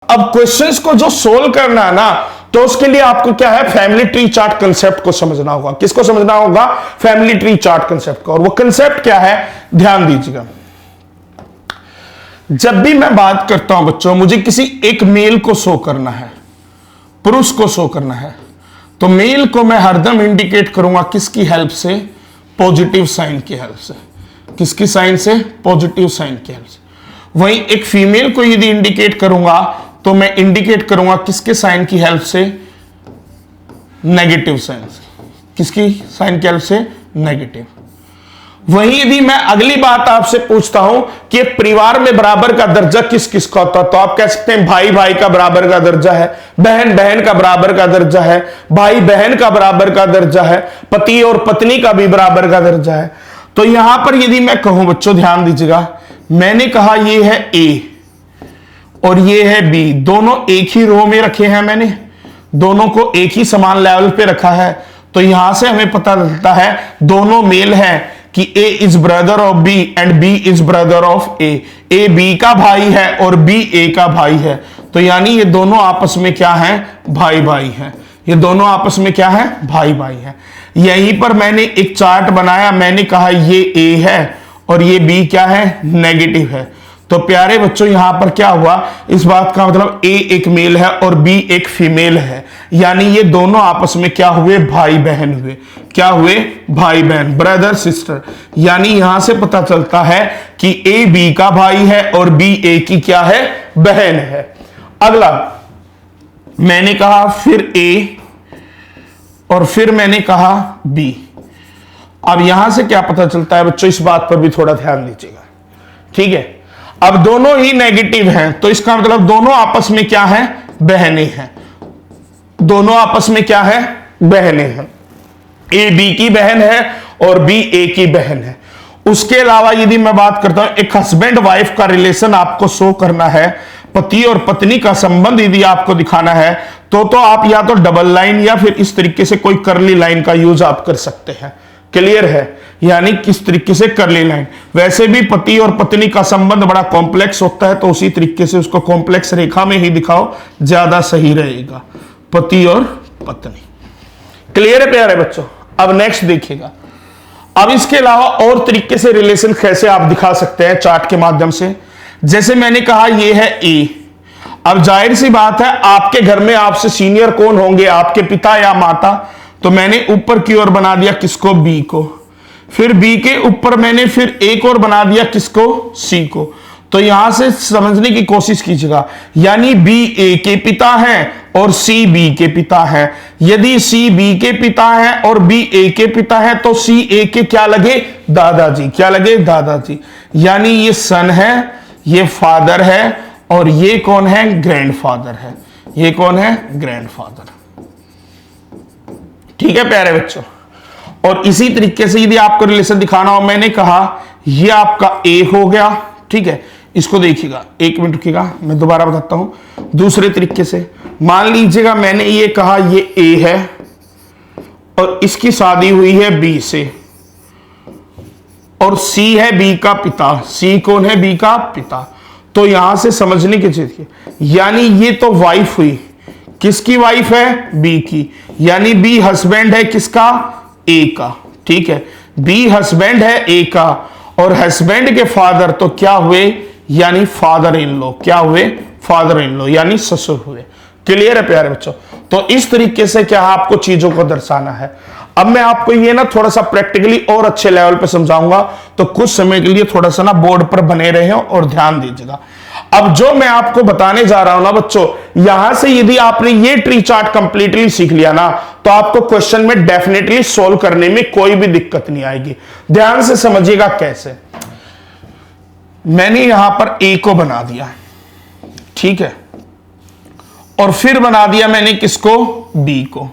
अब क्वेश्चंस को जो सोल्व करना है ना, तो उसके लिए आपको क्या है, फैमिली ट्री चार्ट कंसेप्ट को समझना होगा। किसको समझना होगा? फैमिली ट्री चार्ट कंसेप्ट को। और वो कंसेप्ट क्या है, ध्यान दीजिएगा। जब भी मैं बात करता हूं बच्चों, मुझे किसी एक मेल को शो करना है, पुरुष को शो करना है, तो मेल को मैं हरदम इंडिकेट करूंगा किसकी हेल्प से? पॉजिटिव साइन की हेल्प से। किसकी साइन से? पॉजिटिव साइन की हेल्प से। वहीं एक फीमेल को यदि इंडिकेट करूंगा तो मैं इंडिकेट करूंगा किसके साइन की हेल्प से? नेगेटिव साइन से। किसकी साइन की हेल्प से? नेगेटिव। वहीं यदि मैं अगली बात आपसे पूछता हूं कि परिवार में बराबर का दर्जा किस किस का होता है, तो आप कह सकते हैं भाई भाई का बराबर का दर्जा है, बहन बहन का बराबर का दर्जा है, भाई बहन का बराबर का दर्जा है, पति और पत्नी का भी बराबर का दर्जा है। तो यहां पर यदि मैं कहूं बच्चों, ध्यान दीजिएगा, मैंने कहा ये है ए और ये है बी, दोनों एक ही रो में रखे हैं, मैंने दोनों को एक ही समान लेवल पे रखा है। तो यहां से हमें पता चलता है दोनों मेल हैं कि A is brother of B and B is brother of A. A B का भाई है और बी ए का भाई है। तो यानी ये दोनों आपस में क्या है? भाई भाई हैं। ये दोनों आपस में क्या है? भाई भाई हैं। यहीं पर मैंने एक चार्ट बनाया, मैंने कहा ये ए है और ये बी क्या है? नेगेटिव है। तो प्यारे बच्चों यहां पर क्या हुआ, इस बात का मतलब ए एक मेल है और बी एक फीमेल है, यानी ये दोनों आपस में क्या हुए? भाई बहन हुए। क्या हुए? भाई बहन, ब्रदर सिस्टर। यानी यहां से पता चलता है कि ए बी का भाई है और बी ए की क्या है? बहन है। अगला मैंने कहा फिर ए और फिर मैंने कहा बी। अब यहां से क्या पता चलता है बच्चों, इस बात पर भी थोड़ा ध्यान दीजिएगा, ठीक है। अब दोनों ही नेगेटिव हैं, तो इसका मतलब दोनों आपस में क्या है? बहनें हैं। दोनों आपस में क्या है? बहनें हैं। ए बी की बहन है और बी ए की बहन है। उसके अलावा यदि मैं बात करता हूं, एक हस्बैंड वाइफ का रिलेशन आपको शो करना है, पति और पत्नी का संबंध यदि आपको दिखाना है, तो आप या तो डबल लाइन या फिर इस तरीके से कोई कर्ली लाइन का यूज आप कर सकते हैं। क्लियर है? यानी किस तरीके से कर्ली लाइन। वैसे भी पति और पत्नी का संबंध बड़ा कॉम्प्लेक्स होता है, तो उसी तरीके से उसको कॉम्प्लेक्स रेखा में ही दिखाओ, ज्यादा सही रहेगा। पति और पत्नी। क्लियर है प्यारे बच्चों? अब नेक्स्ट देखिएगा। अब इसके अलावा और तरीके से रिलेशन कैसे आप दिखा सकते हैं चार्ट के माध्यम से। जैसे मैंने कहा ये है ए। अब जाहिर सी बात है, आपके घर में आपसे सीनियर कौन होंगे? आपके पिता या माता। तो मैंने ऊपर की ओर बना दिया किसको? बी को। फिर बी के ऊपर मैंने फिर एक और बना दिया किसको? सी को। तो यहां से समझने की कोशिश कीजिएगा, यानी बी ए के पिता है और सी बी के पिता है। यदि सी बी के पिता है और बी ए के पिता है, तो सी ए के क्या लगे? दादाजी। क्या लगे? दादाजी। यानी ये सन है, ये फादर है और ये कौन है? ग्रैंडफादर है। ये कौन है? ग्रैंडफादर। ठीक है प्यारे बच्चों। और इसी तरीके से यदि आपको रिलेशन दिखाना हो, मैंने कहा ये आपका ए हो गया, ठीक है। इसको देखिएगा, एक मिनट रुकिएगा, मैं दोबारा बताता हूं दूसरे तरीके से। मान लीजिएगा मैंने ये कहा ये ए है और इसकी शादी हुई है बी से, और सी है बी का पिता। सी कौन है? बी का पिता। तो यहां से समझने की चीज, यानी ये तो वाइफ हुई। किसकी वाइफ है? बी की। यानी बी हस्बैंड है किसका? ए का। ठीक है, बी हस्बैंड है ए का, और हस्बैंड के फादर तो क्या हुए? यानी फादर इन लॉ। क्या हुए? फादर इन लॉ, यानी ससुर हुए। क्लियर है प्यारे बच्चों? तो इस तरीके से क्या आपको चीजों को दर्शाना है। अब मैं आपको ये ना थोड़ा सा प्रैक्टिकली और अच्छे लेवल पे समझाऊंगा, तो कुछ समय के लिए थोड़ा सा ना बोर्ड पर बने रहे और ध्यान दीजिएगा। अब जो मैं आपको बताने जा रहा हूं ना बच्चों, यहां से यदि आपने ये ट्री चार्ट कंप्लीटली सीख लिया ना, तो आपको क्वेश्चन में डेफिनेटली सोल्व करने में कोई भी दिक्कत नहीं आएगी। ध्यान से समझिएगा कैसे। मैंने यहां पर ए को बना दिया, ठीक है, और फिर बना दिया मैंने किसको? बी को।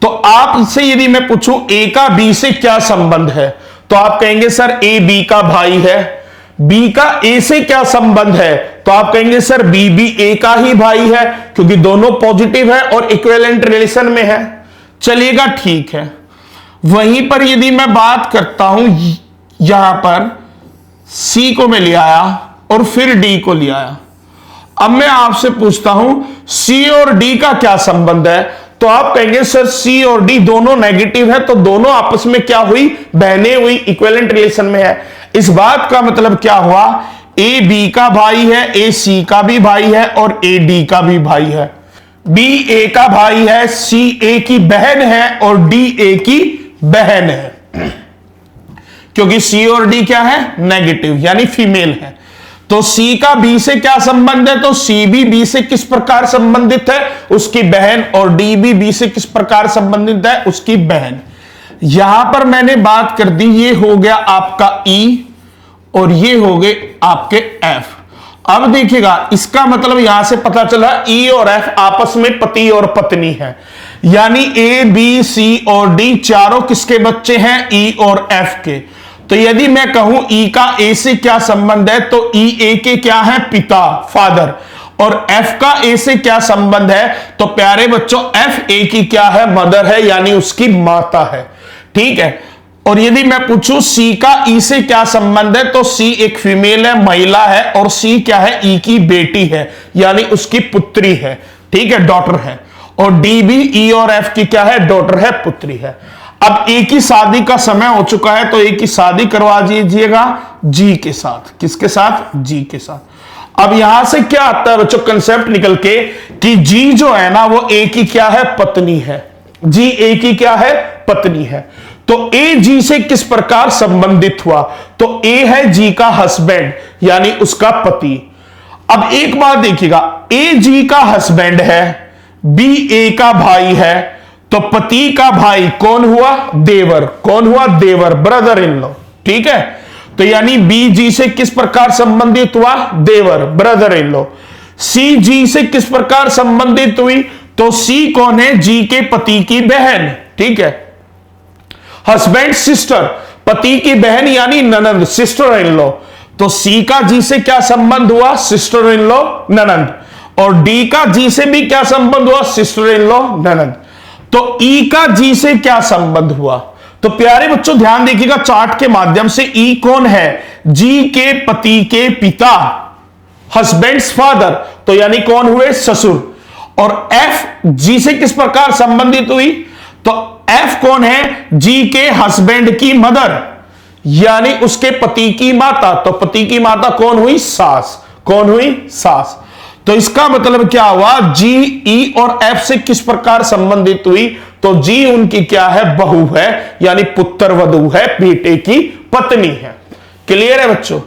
तो आपसे यदि मैं पूछूं ए का बी से क्या संबंध है, तो आप कहेंगे सर ए बी का भाई है। बी का ए से क्या संबंध है, तो आप कहेंगे सर बी भी ए का ही भाई है, क्योंकि दोनों पॉजिटिव है और इक्विवेलेंट रिलेशन में है। चलिएगा, ठीक है। वहीं पर यदि मैं बात करता हूं, यहां पर सी को मैं ले आया और फिर डी को ले आया। अब मैं आपसे पूछता हूं सी और डी का क्या संबंध है, तो आप कहेंगे सर सी और डी दोनों नेगेटिव है, तो दोनों आपस में क्या हुई, बहने हुई, इक्विवेलेंट रिलेशन में है। इस बात का मतलब क्या हुआ, ए बी का भाई है, ए सी का भी भाई है और ए डी का भी भाई है। बी ए का भाई है, सी ए की बहन है और डी ए की बहन है, क्योंकि सी और डी क्या है, नेगेटिव यानी फीमेल है। तो सी का बी से क्या संबंध है, तो सी भी बी से किस प्रकार संबंधित है, उसकी बहन, और डी भी बी से किस प्रकार संबंधित है, उसकी बहन। यहां पर मैंने बात कर दी, ये हो गया आपका ई और ये हो गए आपके एफ। अब देखिएगा इसका मतलब यहां से पता चला ई और एफ आपस में पति और पत्नी है, यानी ए बी सी और डी चारों किसके बच्चे हैं, ई और एफ के। तो यदि मैं कहूं ई का ए से क्या संबंध है, तो ई ए के क्या है, पिता, फादर, और एफ का ए से क्या संबंध है, तो प्यारे बच्चों एफ ए की क्या है, मदर है, यानी उसकी माता है। ठीक है। और यदि मैं पूछूं सी का ई से क्या संबंध है, तो सी एक फीमेल है, महिला है, और सी क्या है, ई की बेटी है, यानी उसकी पुत्री है। ठीक है, डॉटर है। और डी भी ई और एफ की क्या है, डॉटर है, पुत्री है। अब ए की शादी का समय हो चुका है, तो ए की शादी करवा दीजिएगा जी के साथ। किसके साथ, जी के साथ। अब यहां से क्या आता है बच्चों, कंसेप्ट निकल के कि जी जो है ना वो ए की क्या है, पत्नी है। जी ए की क्या है, पत्नी है। तो ए जी से किस प्रकार संबंधित हुआ, तो ए है जी का हस्बैंड, यानी उसका पति। अब एक बात देखिएगा, ए जी का हस्बैंड है, बी ए का भाई है, तो पति का भाई कौन हुआ, देवर। कौन हुआ, देवर, ब्रदर इन लॉ। ठीक है। तो यानी बी जी से किस प्रकार संबंधित हुआ, देवर, ब्रदर इन लॉ। सी जी से किस प्रकार संबंधित हुई, तो सी कौन है, जी के पति की बहन। ठीक है। हस्बैंड सिस्टर, पति की बहन यानी ननंद, सिस्टर इन लॉ। तो सी का जी से क्या संबंध हुआ, सिस्टर इन लॉ, ननंद। और डी का जी से भी क्या संबंध हुआ, सिस्टर इन लॉ, ननंद। तो ई का जी से क्या संबंध हुआ, तो प्यारे बच्चों ध्यान देखिएगा चार्ट के माध्यम से, ई कौन है, जी के पति के पिता, हस्बैंड्स फादर, तो यानी कौन हुए, ससुर। और एफ जी से किस प्रकार संबंधित हुई, तो एफ कौन है, जी के हस्बैंड की मदर, यानी उसके पति की माता। तो पति की माता कौन हुई, सास। कौन हुई, सास। तो इसका मतलब क्या हुआ, जी ई और एफ से किस प्रकार संबंधित हुई, तो जी उनकी क्या है, बहू है, यानी पुत्र वधू है, बेटे की पत्नी है। क्लियर है बच्चों।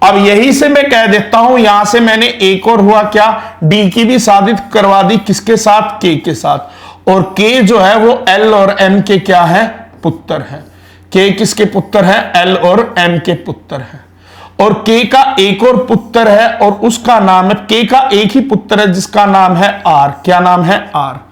अब यही से मैं कह देता हूं, यहां से मैंने एक और हुआ क्या, डी की भी शादी करवा दी, किसके साथ, के के साथ। और के जो है वो एल और एम के क्या है, पुत्र है। के किसके पुत्र है, एल और एम के पुत्र है। और के का एक और पुत्र है, और उसका नाम है, के का एक ही पुत्र है जिसका नाम है आर। क्या नाम है, आर।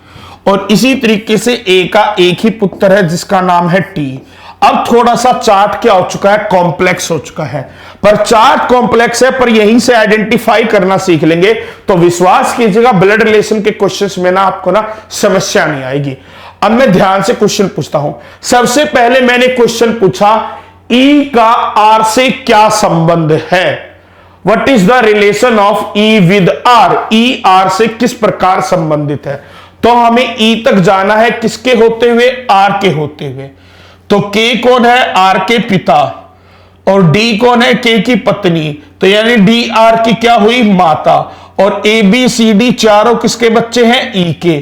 और इसी तरीके से ए का एक ही पुत्र है जिसका नाम है टी। अब थोड़ा सा चार्ट क्या हो चुका है, कॉम्प्लेक्स हो चुका है, पर चार्ट कॉम्प्लेक्स है, पर यहीं से आइडेंटिफाई करना सीख लेंगे तो विश्वास कीजिएगा ब्लड रिलेशन के क्वेश्चंस में ना आपको ना समस्या नहीं आएगी। अब मैं ध्यान से क्वेश्चन पूछता हूं। सबसे पहले मैंने क्वेश्चन पूछा, ई का आर से क्या संबंध है, what is the relation of E with R, E R से किस प्रकार संबंधित है। तो हमें ई तक जाना है, किसके होते हुए, आर के होते हुए। तो के कौन है, आर के पिता, और डी कौन है, के की पत्नी, तो यानी डी आर की क्या हुई, माता। और ए बी सी डी चारों किसके बच्चे हैं, ई के।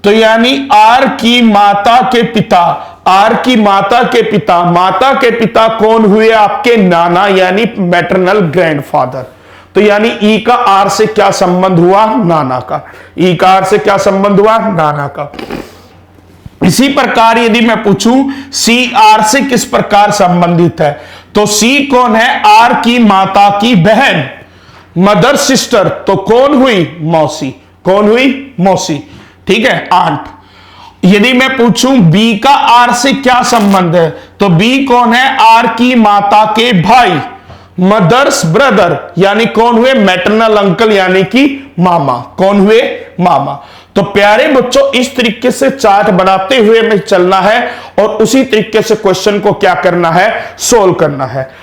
तो यानी आर की माता के पिता, आर की माता के पिता, माता के पिता कौन हुए, आपके नाना, यानी मैटरनल ग्रैंडफादर। तो यानी ई का आर से क्या संबंध हुआ, नाना का। ई का आर से क्या संबंध हुआ, नाना का। इसी प्रकार यदि मैं पूछूं सी आर से किस प्रकार संबंधित है, तो सी कौन है, आर की माता की बहन, मदर सिस्टर, तो कौन हुई, मौसी। कौन हुई, मौसी। ठीक है, आंट। यदि मैं पूछूं बी का आर से क्या संबंध है, तो बी कौन है, आर की माता के भाई, मदर्स ब्रदर, यानी कौन हुए, मैटरनल अंकल, यानी कि मामा। कौन हुए, मामा। तो प्यारे बच्चों इस तरीके से चार्ट बनाते हुए हमें चलना है और उसी तरीके से क्वेश्चन को क्या करना है, सोल्व करना है।